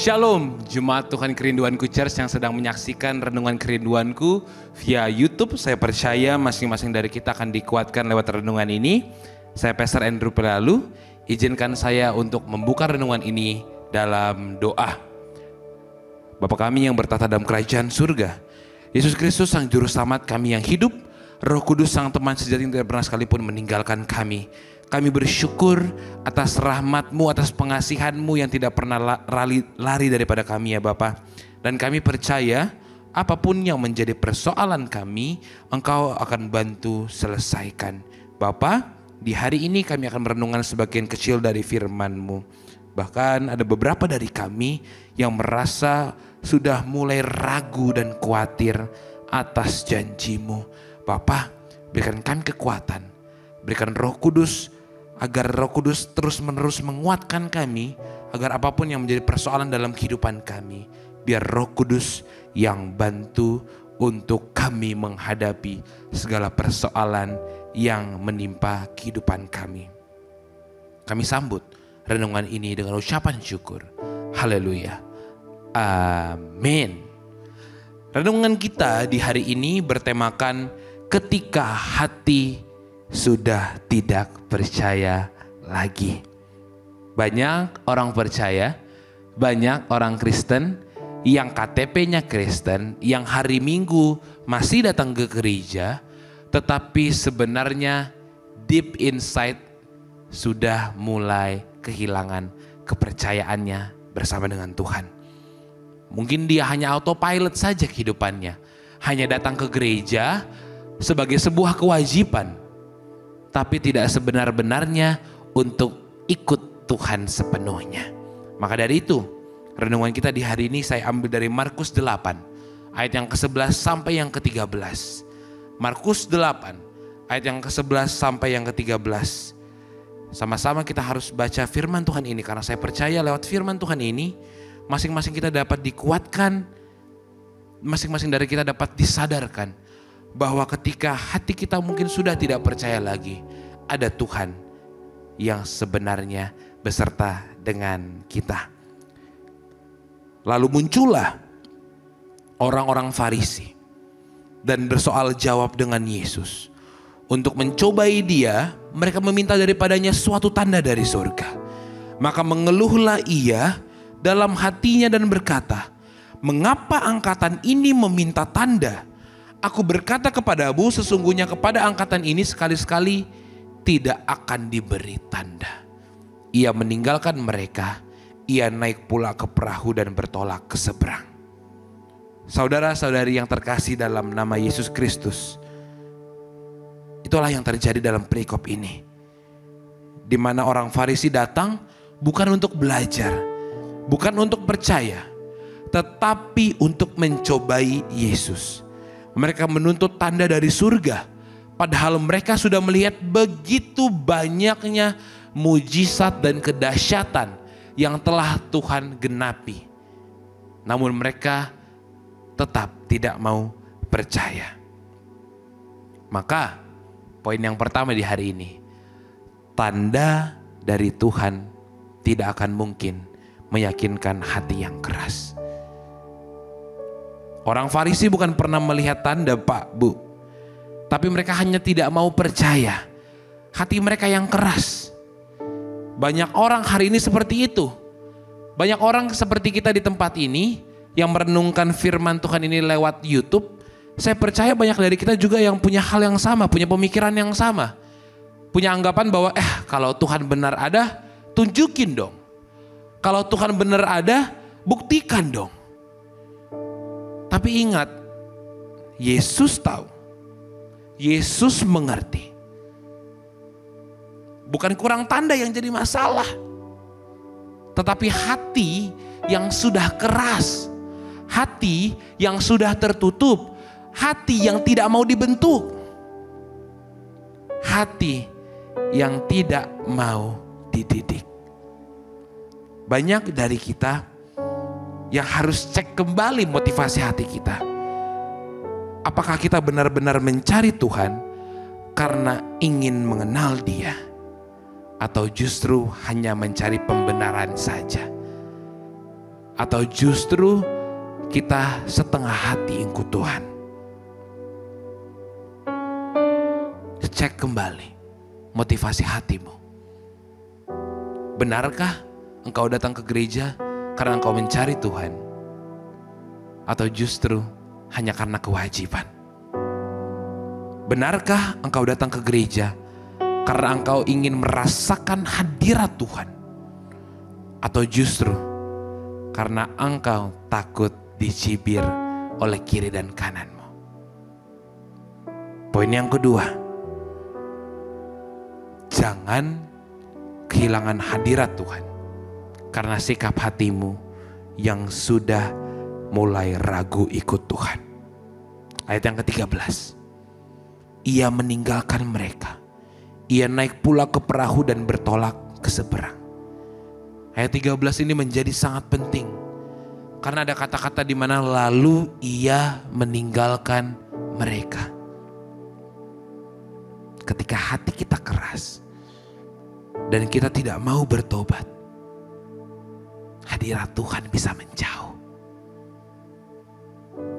Shalom, Jemaat Tuhan Kerinduanku Church yang sedang menyaksikan Renungan Kerinduanku via YouTube. Saya percaya masing-masing dari kita akan dikuatkan lewat renungan ini. Saya Pastor Andrew Pelalu, izinkan saya untuk membuka renungan ini dalam doa. Bapa kami yang bertata dalam kerajaan surga, Yesus Kristus Sang Juru Selamat kami yang hidup, Roh Kudus Sang Teman sejati yang tidak pernah sekalipun meninggalkan kami. Kami bersyukur atas rahmat-Mu, atas pengasihan-Mu yang tidak pernah lari daripada kami ya Bapa. Dan kami percaya apapun yang menjadi persoalan kami, Engkau akan bantu selesaikan. Bapa, di hari ini kami akan merenungkan sebagian kecil dari firman-Mu. Bahkan ada beberapa dari kami yang merasa sudah mulai ragu dan khawatir atas janji-Mu. Bapa, berikan kami kekuatan, berikan Roh Kudus, agar Roh Kudus terus-menerus menguatkan kami, agar apapun yang menjadi persoalan dalam kehidupan kami, biar Roh Kudus yang bantu untuk kami menghadapi segala persoalan yang menimpa kehidupan kami. Kami sambut renungan ini dengan ucapan syukur. Haleluya. Amin. Renungan kita di hari ini bertemakan ketika hati sudah tidak percaya lagi. Banyak orang percaya, banyak orang Kristen yang KTP-nya Kristen, yang hari Minggu masih datang ke gereja, tetapi sebenarnya deep inside sudah mulai kehilangan kepercayaannya bersama dengan Tuhan. Mungkin dia hanya autopilot saja kehidupannya, hanya datang ke gereja sebagai sebuah kewajiban, tapi tidak sebenar-benarnya untuk ikut Tuhan sepenuhnya. Maka dari itu, renungan kita di hari ini saya ambil dari Markus 8, ayat yang ke-11 sampai yang ke-13. Markus 8, ayat yang ke-11 sampai yang ke-13. Sama-sama kita harus baca firman Tuhan ini, karena saya percaya lewat firman Tuhan ini, masing-masing kita dapat dikuatkan, masing-masing dari kita dapat disadarkan bahwa ketika hati kita mungkin sudah tidak percaya lagi, ada Tuhan yang sebenarnya beserta dengan kita. Lalu muncullah orang-orang Farisi dan bersoal jawab dengan Yesus. Untuk mencobai dia, mereka meminta daripadanya suatu tanda dari surga. Maka mengeluhlah ia dalam hatinya dan berkata, "Mengapa angkatan ini meminta tanda? Aku berkata kepadamu, sesungguhnya kepada angkatan ini sekali-sekali tidak akan diberi tanda." Ia meninggalkan mereka, ia naik pula ke perahu dan bertolak ke seberang. Saudara-saudari yang terkasih dalam nama Yesus Kristus, itulah yang terjadi dalam perikop ini, di mana orang Farisi datang bukan untuk belajar, bukan untuk percaya, tetapi untuk mencobai Yesus. Mereka menuntut tanda dari surga, padahal mereka sudah melihat begitu banyaknya mujizat dan kedahsyatan yang telah Tuhan genapi. Namun mereka tetap tidak mau percaya. Maka poin yang pertama di hari ini, tanda dari Tuhan tidak akan mungkin meyakinkan hati yang keras. Orang Farisi bukan pernah melihat tanda Pak, Bu, tapi mereka hanya tidak mau percaya. Hati mereka yang keras. Banyak orang hari ini seperti itu. Banyak orang seperti kita di tempat ini yang merenungkan firman Tuhan ini lewat YouTube. Saya percaya banyak dari kita juga yang punya hal yang sama, punya pemikiran yang sama. Punya anggapan bahwa kalau Tuhan benar ada, tunjukin dong. Kalau Tuhan benar ada, buktikan dong. Tapi ingat, Yesus tahu, Yesus mengerti. Bukan kurang tanda yang jadi masalah, tetapi hati yang sudah keras, hati yang sudah tertutup, hati yang tidak mau dibentuk, hati yang tidak mau dididik. Banyak dari kita yang harus cek kembali motivasi hati kita. Apakah kita benar-benar mencari Tuhan karena ingin mengenal Dia, atau justru hanya mencari pembenaran saja? Atau justru kita setengah hati Engkau Tuhan? Cek kembali motivasi hatimu. Benarkah engkau datang ke gereja karena engkau mencari Tuhan? Atau justru hanya karena kewajiban? Benarkah engkau datang ke gereja karena engkau ingin merasakan hadirat Tuhan? Atau justru karena engkau takut dicibir oleh kiri dan kananmu? Poin yang kedua, jangan kehilangan hadirat Tuhan karena sikap hatimu yang sudah mulai ragu ikut Tuhan. Ayat yang ke-13. Ia meninggalkan mereka. Ia naik pula ke perahu dan bertolak ke seberang. Ayat 13 ini menjadi sangat penting karena ada kata-kata di mana lalu ia meninggalkan mereka. Ketika hati kita keras dan kita tidak mau bertobat, hadirat Tuhan bisa menjauh.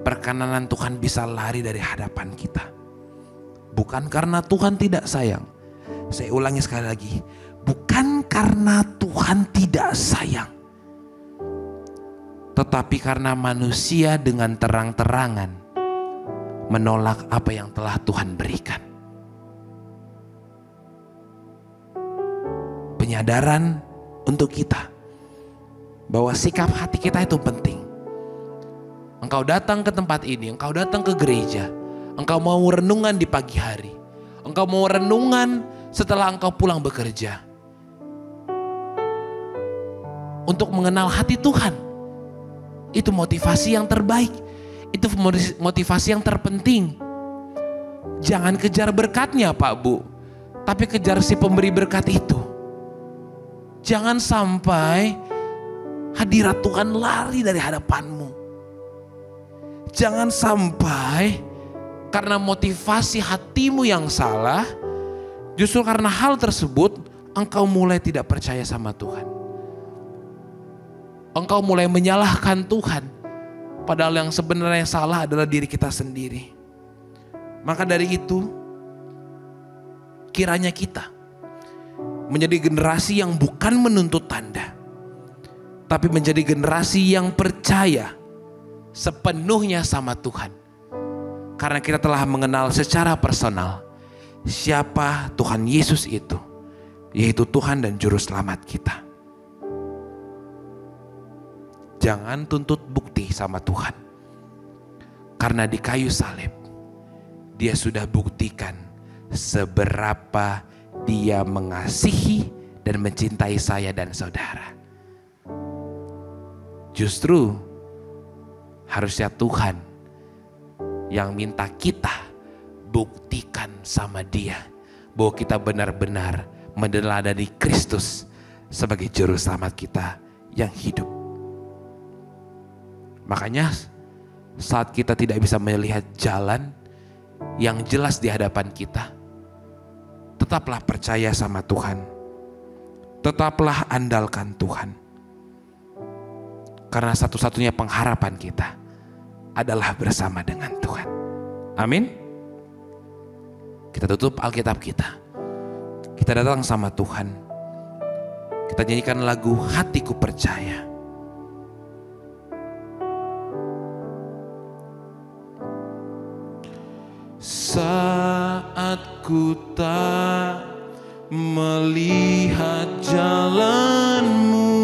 Perkenanan Tuhan bisa lari dari hadapan kita. Bukan karena Tuhan tidak sayang. Saya ulangi sekali lagi. Bukan karena Tuhan tidak sayang. Tetapi karena manusia dengan terang-terangan menolak apa yang telah Tuhan berikan. Penyadaran untuk kita bahwa sikap hati kita itu penting. Engkau datang ke tempat ini, engkau datang ke gereja, engkau mau renungan di pagi hari, engkau mau renungan setelah engkau pulang bekerja, untuk mengenal hati Tuhan. Itu motivasi yang terbaik, itu motivasi yang terpenting. Jangan kejar berkatnya Pak Bu, tapi kejar si pemberi berkat itu. Jangan sampai hadirat Tuhan lari dari hadapanmu. Jangan sampai karena motivasi hatimu yang salah, justru karena hal tersebut engkau mulai tidak percaya sama Tuhan. Engkau mulai menyalahkan Tuhan, padahal yang sebenarnya salah adalah diri kita sendiri. Maka dari itu, kiranya kita menjadi generasi yang bukan menuntut tanda, tapi menjadi generasi yang percaya sepenuhnya sama Tuhan. Karena kita telah mengenal secara personal siapa Tuhan Yesus itu, yaitu Tuhan dan Juru Selamat kita. Jangan tuntut bukti sama Tuhan. Karena di kayu salib, Dia sudah buktikan seberapa Dia mengasihi dan mencintai saya dan saudara. Justru harusnya Tuhan yang minta kita buktikan sama Dia bahwa kita benar-benar meneladani Kristus sebagai Juru Selamat kita yang hidup. Makanya saat kita tidak bisa melihat jalan yang jelas di hadapan kita, tetaplah percaya sama Tuhan. Tetaplah andalkan Tuhan. Karena satu-satunya pengharapan kita adalah bersama dengan Tuhan. Amin. Kita tutup Alkitab kita. Kita datang sama Tuhan. Kita nyanyikan lagu Hatiku Percaya. Saat ku tak melihat jalanmu,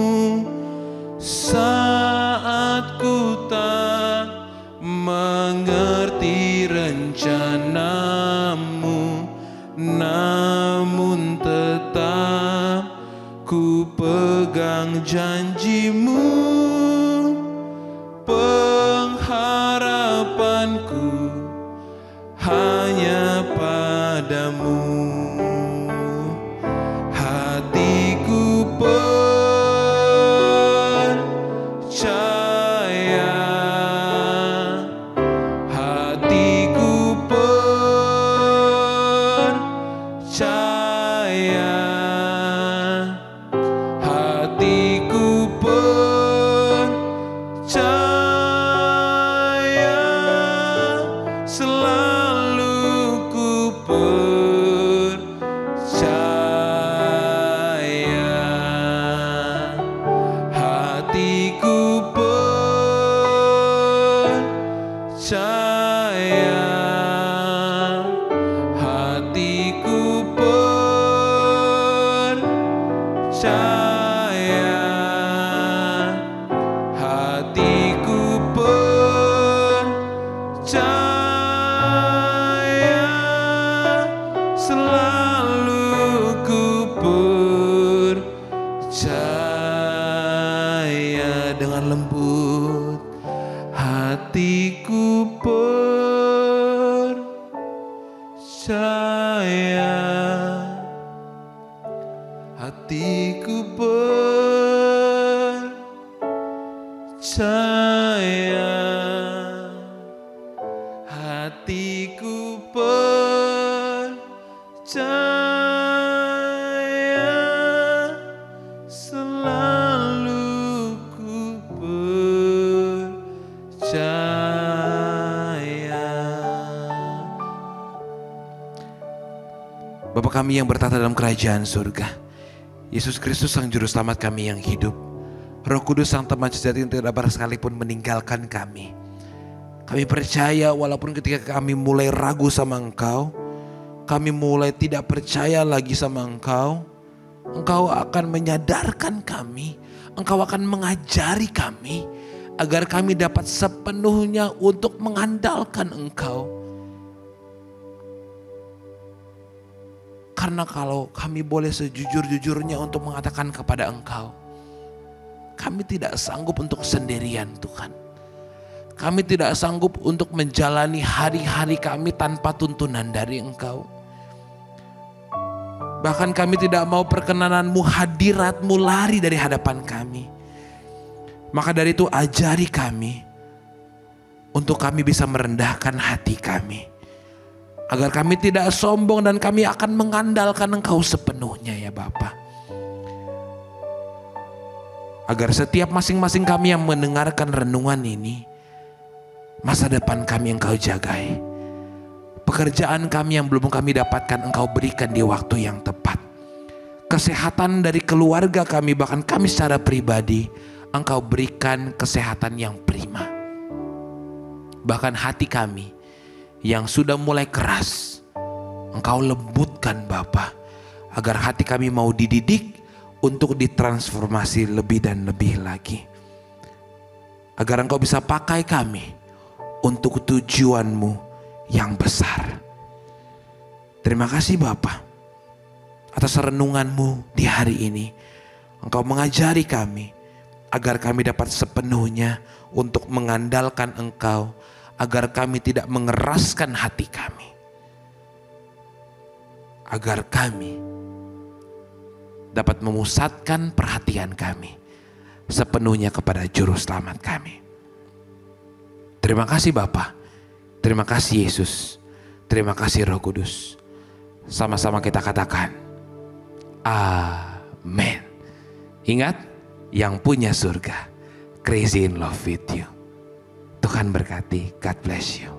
saat ku tak mengerti rencanamu, namun tetap ku pegang janjimu. Pengharapanku hanya padamu. Hatiku percaya, hatiku percaya, hatiku percaya. percaya, hatiku percaya, selalu ku percaya. Dengan lembut hatiku percaya, hatiku percaya, hatiku percaya, selalu ku percaya. Bapa kami yang bertata dalam kerajaan surga, Yesus Kristus Sang Juru Selamat kami yang hidup, Roh Kudus Sang Teman sejati yang tidak dapat sekalipun meninggalkan kami. Kami percaya walaupun ketika kami mulai ragu sama Engkau, kami mulai tidak percaya lagi sama Engkau, Engkau akan menyadarkan kami, Engkau akan mengajari kami agar kami dapat sepenuhnya untuk mengandalkan Engkau. Karena kalau kami boleh sejujur-jujurnya untuk mengatakan kepada Engkau, kami tidak sanggup untuk sendirian Tuhan. Kami tidak sanggup untuk menjalani hari-hari kami tanpa tuntunan dari Engkau. Bahkan kami tidak mau perkenanan-Mu, hadirat-Mu lari dari hadapan kami. Maka dari itu ajari kami untuk kami bisa merendahkan hati kami, agar kami tidak sombong dan kami akan mengandalkan Engkau sepenuhnya ya Bapa. Agar setiap masing-masing kami yang mendengarkan renungan ini, masa depan kami Engkau jagai. Pekerjaan kami yang belum kami dapatkan Engkau berikan di waktu yang tepat. Kesehatan dari keluarga kami, bahkan kami secara pribadi, Engkau berikan kesehatan yang prima. Bahkan hati kami yang sudah mulai keras, Engkau lembutkan Bapa, agar hati kami mau dididik untuk ditransformasi lebih dan lebih lagi. Agar Engkau bisa pakai kami untuk tujuan-Mu yang besar. Terima kasih Bapa atas renungan-Mu di hari ini. Engkau mengajari kami agar kami dapat sepenuhnya untuk mengandalkan Engkau, agar kami tidak mengeraskan hati kami, agar kami dapat memusatkan perhatian kami sepenuhnya kepada Juru Selamat kami. Terima kasih Bapa, terima kasih Yesus, terima kasih Roh Kudus. Sama-sama kita katakan, amin. Ingat, yang punya surga, crazy in love with you. Tuhan berkati, God bless you.